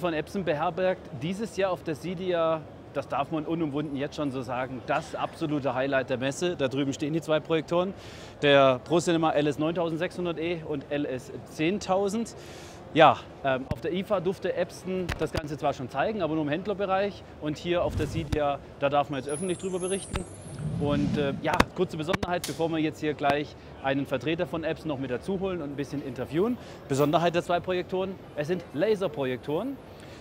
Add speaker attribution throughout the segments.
Speaker 1: Von Epson beherbergt dieses Jahr auf der CEDIA, das darf man unumwunden jetzt schon so sagen, das absolute Highlight der Messe. Da drüben stehen die zwei Projektoren, der ProCinema LS9600 und LS10000. Ja, auf der IFA durfte Epson das Ganze zwar schon zeigen, aber nur im Händlerbereich. Und hier auf der CEDIA, da darf man jetzt öffentlich drüber berichten. Und ja, kurze Besonderheit, bevor wir jetzt hier gleich einen Vertreter von Epson noch mit dazu holen und ein bisschen interviewen. Besonderheit der zwei Projektoren, es sind Laserprojektoren.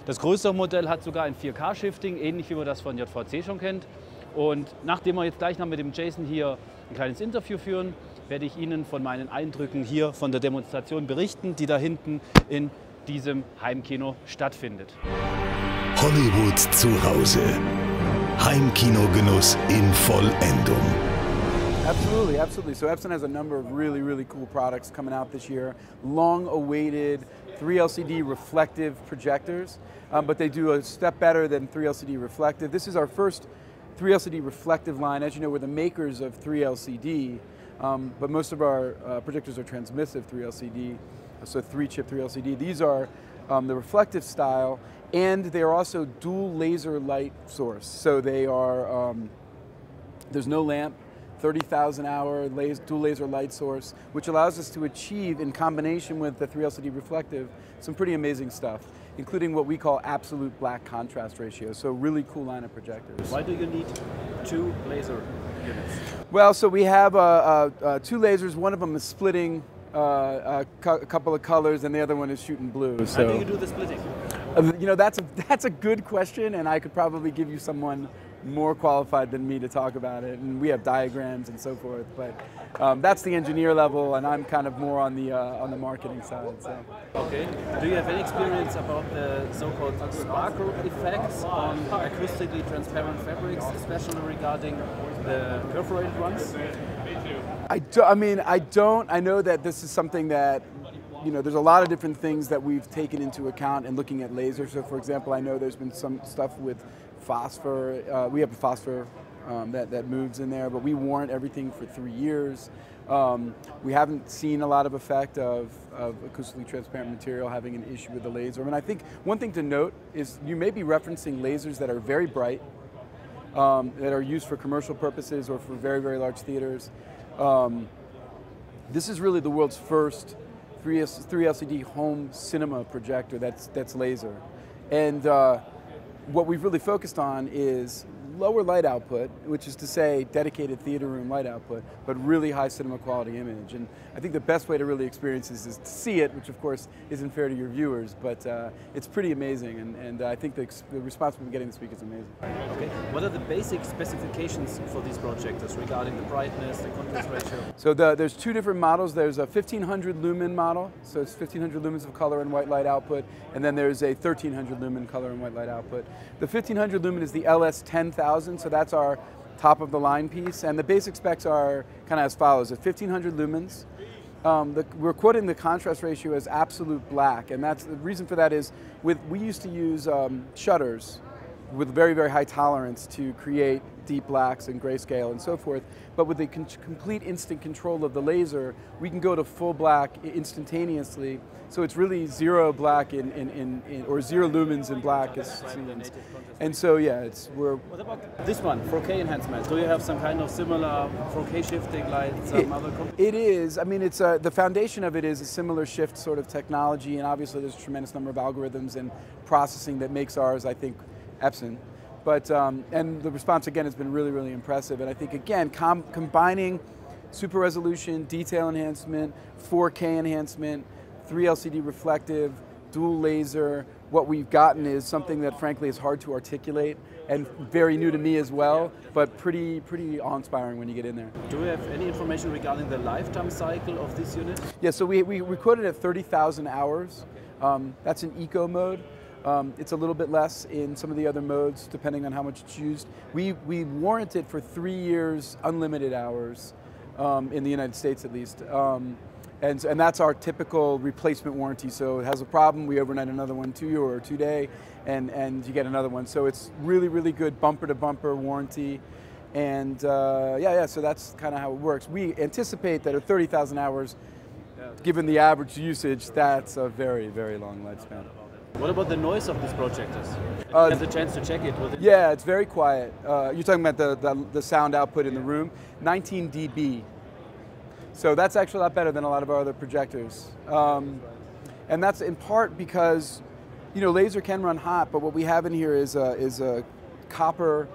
Speaker 1: Das größere Modell hat sogar ein 4K-Shifting, ähnlich wie man das von JVC schon kennt. Und nachdem wir jetzt gleich noch mit dem Jason hier ein kleines Interview führen, werde ich Ihnen von meinen Eindrücken hier von der Demonstration berichten, die da hinten in diesem Heimkino stattfindet.
Speaker 2: Hollywood zu Hause. Heimkinogenuss in Vollendung.
Speaker 3: Absolutely, absolutely. So Epson has a number of really cool products coming out this year. Long-awaited 3LCD reflective projectors, but they do a step better than 3LCD reflective. This is our first 3LCD reflective line. As you know, we're the makers of 3LCD, but most of our projectors are transmissive 3LCD, so 3-chip 3LCD. These are the reflective style, and they are also dual laser light source. So they are, there's no lamp, 30,000 hour dual laser light source, which allows us to achieve, in combination with the 3LCD reflective, some pretty amazing stuff, including what we call absolute black contrast ratio. So really cool line of projectors.
Speaker 1: Why do you need two laser units?
Speaker 3: Well, so we have two lasers. One of them is splitting a couple of colors, and the other one is shooting blue. So,
Speaker 1: how do you do the splitting?
Speaker 3: You know, that's a good question, and I could probably give you someone more qualified than me to talk about it, and we have diagrams and so forth. But that's the engineer level, and I'm kind of more on the marketing side. So.
Speaker 1: Okay. Do you have any experience about the so-called sparkle effects on acoustically transparent fabrics, especially regarding the perforated ones?
Speaker 3: I don't. I know that this is something that, you know, there's a lot of different things that we've taken into account in looking at lasers. So for example, I know there's been some stuff with phosphor. We have a phosphor that moves in there, but we warrant everything for 3 years. We haven't seen a lot of effect of acoustically transparent material having an issue with the laser. I mean, I think one thing to note is you may be referencing lasers that are very bright, that are used for commercial purposes or for very large theaters. This is really the world's first 3LCD home cinema projector that's laser. And what we've really focused on is lower light output, which is to say dedicated theater room light output, but really high cinema quality image. And I think the best way to really experience this is to see it, which of course isn't fair to your viewers, but it's pretty amazing, and I think the response we've been getting this week is amazing.
Speaker 1: Okay. What are the basic specifications for these projectors regarding the brightness, the contrast ratio?
Speaker 3: So there's two different models. There's a 1500 lumen model, so it's 1500 lumens of color and white light output, and then there's a 1300 lumen color and white light output. The 1500 lumen is the LS10000, so that's our top of the line piece, and the basic specs are kind of as follows. At 1500 lumens, we're quoting the contrast ratio as absolute black, and that's the reason for that is we used to use shutters with very high tolerance to create deep blacks and grayscale and so forth, but with the complete instant control of the laser, we can go to full black instantaneously, so it's really zero black or zero lumens in black is scenes. And so yeah,
Speaker 1: What about this one, 4K enhancement? Do you have some kind of similar 4K shifting like some other companies?
Speaker 3: It is. I mean, it's the foundation of it is a similar shift sort of technology, and obviously there's a tremendous number of algorithms and processing that makes ours, I think, Epson. But, and the response again has been really impressive, and I think again, combining super resolution, detail enhancement, 4K enhancement, 3LCD reflective, dual laser, what we've gotten is something that frankly is hard to articulate and very new to me as well, but pretty awe-inspiring when you get in there.
Speaker 1: Do we have any information regarding the lifetime cycle of this unit?
Speaker 3: Yeah, so we quoted at 30,000 hours. That's in eco mode. It's a little bit less in some of the other modes, depending on how much it's used. We warrant it for 3 years, unlimited hours, in the United States at least. And that's our typical replacement warranty. So it has a problem, we overnight another one to you or 2 day, and you get another one. So it's really good bumper to bumper warranty. And yeah, so that's kind of how it works. We anticipate that at 30,000 hours, given the average usage, that's a very long lifespan.
Speaker 1: What about the noise of these projectors? You have the chance to check it with it?
Speaker 3: Yeah, it's very quiet. You're talking about the sound output in the room, 19 dB. So that's actually a lot better than a lot of our other projectors. And that's in part because, you know, laser can run hot, but what we have in here is a copper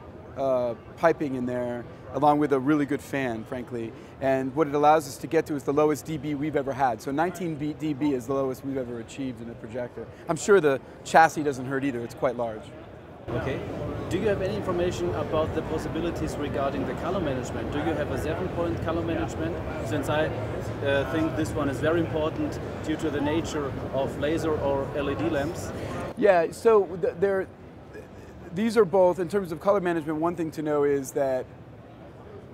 Speaker 3: piping in there, along with a really good fan, frankly. And what it allows us to get to is the lowest dB we've ever had. So 19 dB is the lowest we've ever achieved in a projector. I'm sure the chassis doesn't hurt either, it's quite large.
Speaker 1: Okay. Do you have any information about the possibilities regarding the color management? Do you have a 7-point color management? Since I think this one is very important due to the nature of laser or LED lamps.
Speaker 3: Yeah, so these are both, in terms of color management, one thing to know is that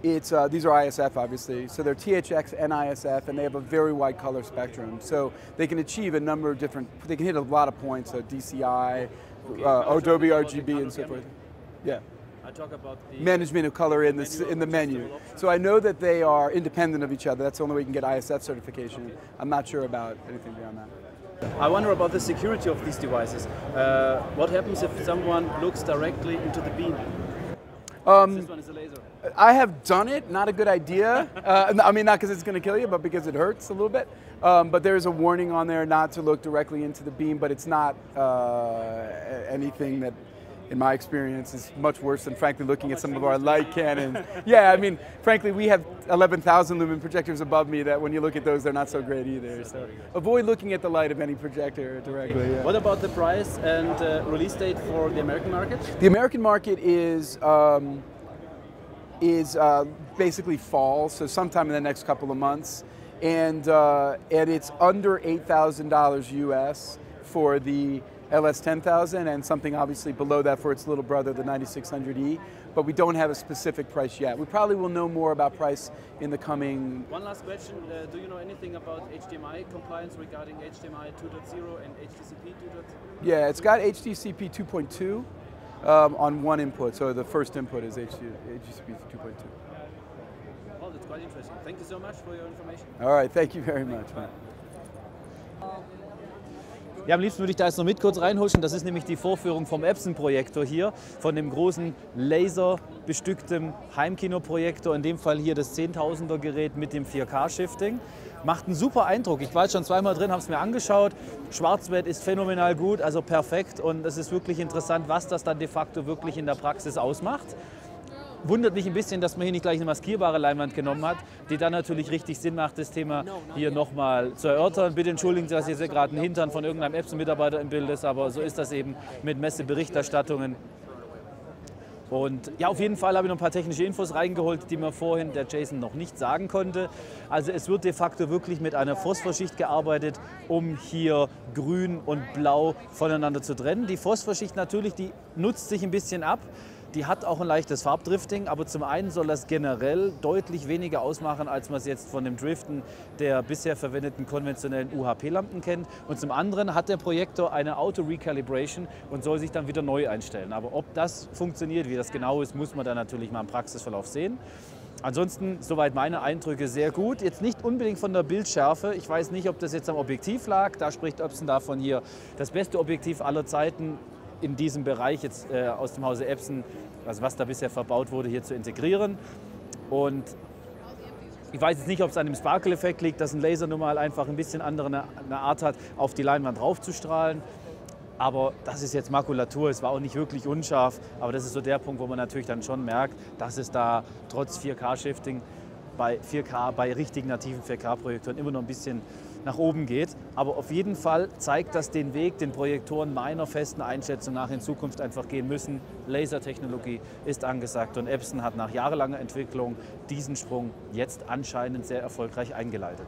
Speaker 3: these are ISF, obviously, so they're THX and ISF, and they have a very wide color spectrum. So they can achieve a number of different, they can hit a lot of points, so DCI, Adobe RGB, and so forth. Yeah.
Speaker 1: I talk about the
Speaker 3: management of color in the menu. So I know that they are independent of each other. That's the only way you can get ISF certification. I'm not sure about anything beyond that.
Speaker 1: I wonder about the security of these devices. What happens if someone looks directly into the beam? This one is a laser.
Speaker 3: I have done it, not a good idea. I mean, not because it's going to kill you, but because it hurts a little bit. But there's a warning on there not to look directly into the beam, but it's not anything that, in my experience, is much worse than, frankly, looking at some of our light cannons. Yeah, I mean, frankly, we have 11,000 lumen projectors above me that when you look at those, they're not so great either. So avoid looking at the light of any projector directly. Yeah.
Speaker 1: What about the price and release date for the American market?
Speaker 3: The American market is basically fall, so sometime in the next couple of months. And it's under $8,000 US for the LS10000 and something obviously below that for its little brother, the 9600E, but we don't have a specific price yet. We probably will know more about price in the coming...
Speaker 1: One last question, do you know anything about HDMI compliance regarding HDMI 2.0 and HDCP 2.0?
Speaker 3: Yeah, it's got HDCP 2.2 on one input, so the first input is HDCP 2.2.
Speaker 1: Well, that's quite interesting. Thank you so much for your information.
Speaker 3: All right, thank you very much, man.
Speaker 1: Ja, am liebsten würde ich da jetzt noch mit kurz reinhuschen. Das ist nämlich die Vorführung vom Epson-Projektor hier, von dem großen laserbestückten Heimkinoprojektor, in dem Fall hier das 10.000er Gerät mit dem 4K-Shifting. Macht einen super Eindruck. Ich war jetzt schon zweimal drin, habe es mir angeschaut. Schwarzwert ist phänomenal gut, also perfekt. Und es ist wirklich interessant, was das dann de facto wirklich in der Praxis ausmacht. Wundert mich ein bisschen, dass man hier nicht gleich eine maskierbare Leinwand genommen hat, die dann natürlich richtig Sinn macht, das Thema hier nochmal zu erörtern. Bitte entschuldigen Sie, dass jetzt gerade ein Hintern von irgendeinem Epson-Mitarbeiter im Bild ist, aber so ist das eben mit Messeberichterstattungen. Und ja, auf jeden Fall habe ich noch ein paar technische Infos reingeholt, die mir vorhin der Jason noch nicht sagen konnte. Also es wird de facto wirklich mit einer Phosphorschicht gearbeitet, um hier Grün und Blau voneinander zu trennen. Die Phosphorschicht natürlich, die nutzt sich ein bisschen ab. Die hat auch ein leichtes Farbdrifting, aber zum einen soll das generell deutlich weniger ausmachen, als man es jetzt von dem Driften der bisher verwendeten konventionellen UHP-Lampen kennt. Und zum anderen hat der Projektor eine Auto-Recalibration und soll sich dann wieder neu einstellen. Aber ob das funktioniert, wie das genau ist, muss man dann natürlich mal im Praxisverlauf sehen. Ansonsten, soweit meine Eindrücke, sehr gut. Jetzt nicht unbedingt von der Bildschärfe. Ich weiß nicht, ob das jetzt am Objektiv lag. Da spricht Epson davon hier das beste Objektiv aller Zeiten in diesem Bereich jetzt aus dem Hause Epson, also was da bisher verbaut wurde, hier zu integrieren. Und ich weiß jetzt nicht, ob es an dem Sparkle-Effekt liegt, dass ein Laser nun mal einfach ein bisschen andere eine Art hat, auf die Leinwand draufzustrahlen. Aber das ist jetzt Makulatur, es war auch nicht wirklich unscharf, aber das ist so der Punkt, wo man natürlich dann schon merkt, dass es da trotz 4K-Shifting bei 4K, bei richtigen nativen 4K-Projektoren immer noch ein bisschen nach oben geht. Aber auf jeden Fall zeigt das den Weg, den Projektoren meiner festen Einschätzung nach in Zukunft einfach gehen müssen. Lasertechnologie ist angesagt und Epson hat nach jahrelanger Entwicklung diesen Sprung jetzt anscheinend sehr erfolgreich eingeleitet.